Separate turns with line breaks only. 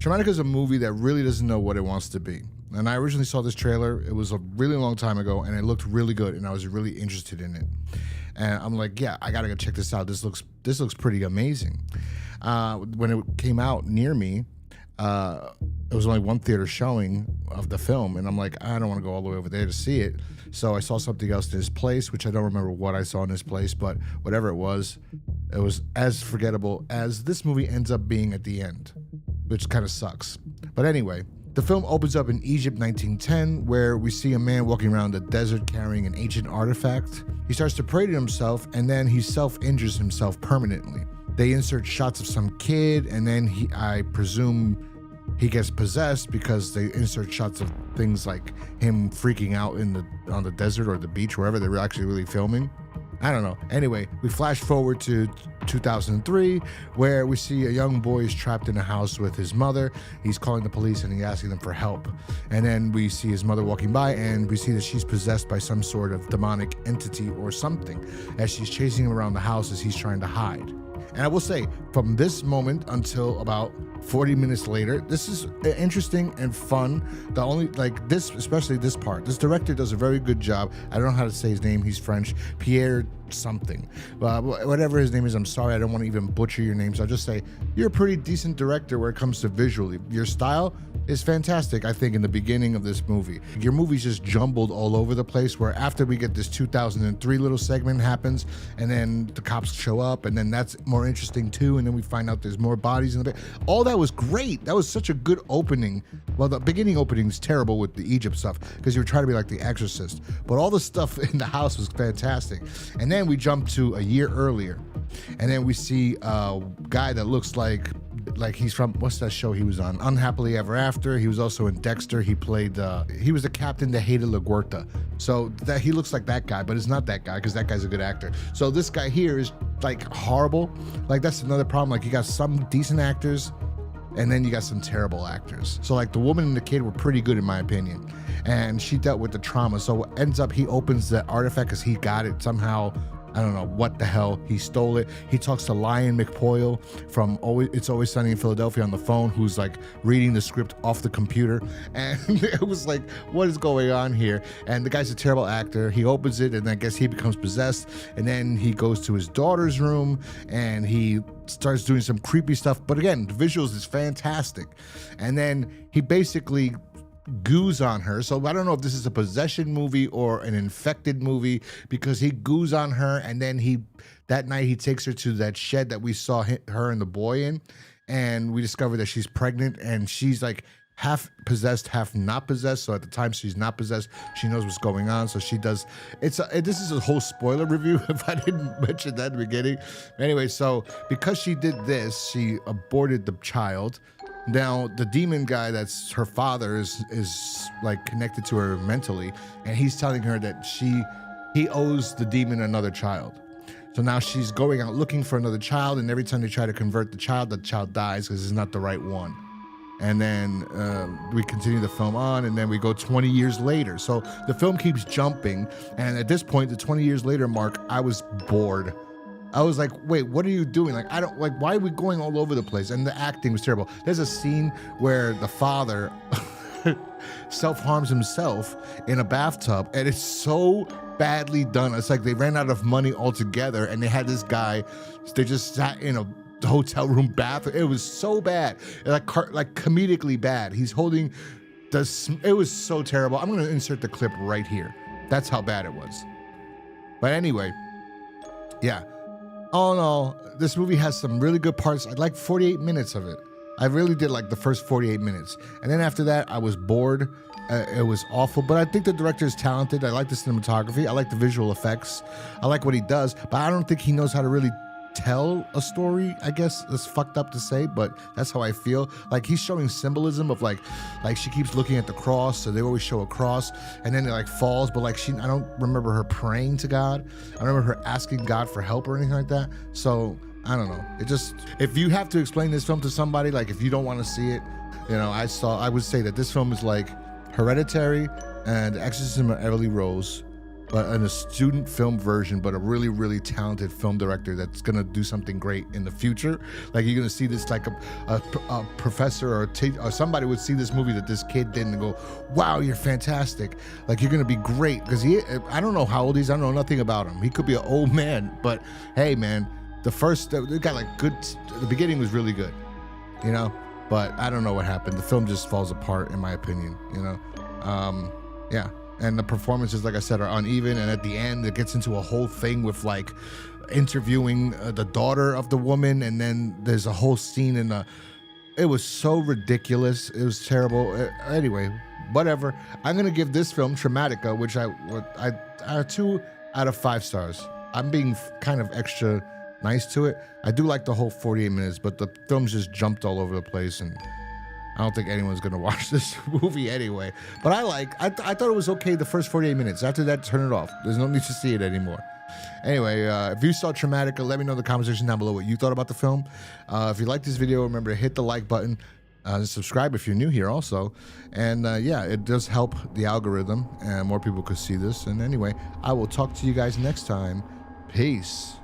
Traumatika is a movie that really doesn't know what it wants to be. And I originally saw this trailer. It was a really long time ago, and it looked really good, and I was really interested in it. And I'm like, yeah, I gotta go check this out. This looks pretty amazing. When it came out near me, it was only one theater showing of the film, and I'm like, I don't want to go all the way over there to see it. So I saw something else in this place, which I don't remember what I saw in this place, but whatever it was as forgettable as this movie ends up being at the end, which kind of sucks. But anyway, the film opens up in Egypt 1910, where we see a man walking around the desert carrying an ancient artifact. He starts to pray to himself, and then he self-injures himself permanently. They insert shots of some kid, and then I presume he gets possessed because they insert shots of things like him freaking out on the desert or the beach, wherever they were actually really filming. I don't know. Anyway, we flash forward to 2003, where we see a young boy is trapped in a house with his mother. He's calling the police and he's asking them for help. And then we see his mother walking by, and we see that she's possessed by some sort of demonic entity or something, as she's chasing him around the house as he's trying to hide. And I will say, from this moment until about 40 minutes later, this is interesting and fun. The only, like this, especially this part, this director does a very good job. I don't know how to say his name. He's French. Pierre something. Whatever his name is, I'm sorry. I don't want to even butcher your name. So I'll just say, you're a pretty decent director where it comes to visually. Your style is fantastic, I think, in the beginning of this movie. Your movie's just jumbled all over the place, where after we get this 2003 little segment happens, and then the cops show up, and then that's more interesting too, and then we find out there's more bodies in the bed. All that was great. That was such a good opening. Well, the beginning opening is terrible with the Egypt stuff, because you were trying to be like The Exorcist, but all the stuff in the house was fantastic. And then we jump to a year earlier, and then we see a guy that looks like he's from, what's that show he was on? Unhappily Ever After. He was also in Dexter. He played, he was the captain that hated LaGuerta. So that he looks like that guy, but it's not that guy, because that guy's a good actor. So this guy here is like horrible. Like that's another problem. Like you got some decent actors, and then you got some terrible actors. So like the woman and the kid were pretty good in my opinion. And she dealt with the trauma. So it ends up he opens the artifact because he got it somehow. I don't know what the hell. He stole it. He talks to Lion McPoyle from It's Always Sunny in Philadelphia on the phone, who's like reading the script off the computer. And it was like, what is going on here? And the guy's a terrible actor. He opens it, and I guess he becomes possessed. And then he goes to his daughter's room, and he starts doing some creepy stuff. But again, the visuals is fantastic. And then he basically goos on her. So I don't know if this is a possession movie or an infected movie, because he goos on her, and then that night he takes her to that shed that we saw her and the boy in, and we discover that she's pregnant, and she's like half possessed, half not possessed. So at the time she's not possessed, she knows what's going on. So she does. This is a whole spoiler review if I didn't mention that in the beginning. Anyway, so because she did this, she aborted the child. Now the demon guy that's her father is like connected to her mentally, and he's telling her that he owes the demon another child. So now she's going out looking for another child, and every time they try to convert the child dies because it's not the right one. And then we continue the film on, and then we go 20 years later. So the film keeps jumping, and at this point, the 20 years later mark, I was bored. I was like, wait, what are you doing? Like, why are we going all over the place? And the acting was terrible. There's a scene where the father self-harms himself in a bathtub, and it's so badly done. It's like they ran out of money altogether, and they had this guy, they just sat in a hotel room bathroom. It was so bad, like comedically bad. He's holding it was so terrible. I'm gonna insert the clip right here. That's how bad it was. But anyway, yeah. All in all, this movie has some really good parts. I like 48 minutes of it. I really did like the first 48 minutes. And then after that, I was bored. It was awful, but I think the director is talented. I like the cinematography. I like the visual effects. I like what he does, but I don't think he knows how to really tell a story. I guess that's fucked up to say, but that's how I feel. Like he's showing symbolism of like she keeps looking at the cross, so they always show a cross, and then it like falls, but like I don't remember her praying to God. I don't remember her asking God for help or anything like that. So I don't know. It just, if you have to explain this film to somebody, like if you don't want to see it, you know, I would say that this film is like Hereditary and The Exorcism of Emily Rose but in a student film version, but a really, really talented film director that's gonna do something great in the future. Like you're gonna see this like a professor or somebody would see this movie that this kid did and go, wow, you're fantastic. Like you're gonna be great. Because I don't know how old he is, I don't know nothing about him. He could be an old man, but hey man, they got like the beginning was really good, you know? But I don't know what happened. The film just falls apart in my opinion, you know? Yeah. And the performances, like I said, are uneven. And at the end, it gets into a whole thing with like interviewing the daughter of the woman. And then there's a whole scene it was so ridiculous. It was terrible. Anyway, whatever. I'm going to give this film, Traumatika, which I 2 out of 5 stars. I'm being kind of extra nice to it. I do like the whole 48 minutes, but the film's just jumped all over the place. And I don't think anyone's gonna watch this movie anyway. But I thought it was okay the first 48 minutes. After that, turn it off. There's no need to see it anymore. Anyway, if you saw Traumatika, let me know in the comment section down below what you thought about the film. If you like this video, remember to hit the like button. Subscribe if you're new here also. And yeah, it does help the algorithm and more people could see this. And anyway, I will talk to you guys next time. Peace.